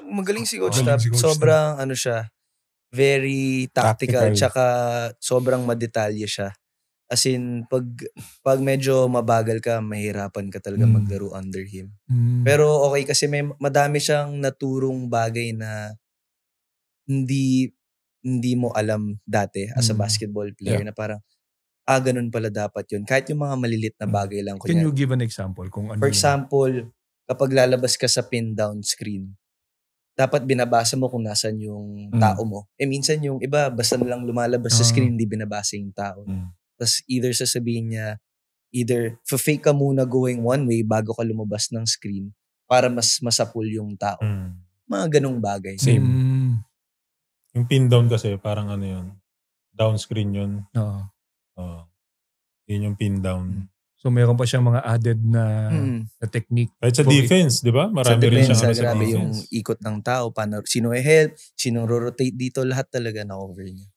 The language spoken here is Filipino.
Magaling si Coach Magaling Tap. si Coach Sobrang ano siya, very tactical, Tactical. tsaka sobrang madetalye siya. As in, pag medyo mabagal ka, mahirapan ka talaga maglaro under him. Pero okay kasi madami siyang naturong bagay na hindi mo alam dati as a basketball player na parang, ganun pala dapat yun. Kahit yung mga malilit na bagay lang. Can you give an example kung ano For yung... example, kapag lalabas ka sa pin down screen, dapat binabasa mo kung nasan yung tao mo. Minsan yung iba, basta lang lumalabas sa screen, hindi binabasa yung tao. Tapos either sasabihin niya, fake ka muna going one way bago ka lumabas ng screen para mas masapul yung tao. Mga ganong bagay. Same. Yung pin down kasi parang ano yun, down screen yun. Yun yung pin down. So meron pa siyang mga added na technique. Kahit sa defense, di ba? Marami rin siyang sa defense. yung ikot ng tao, paano, sino i-help, sino rotate dito, lahat talaga na-over niya.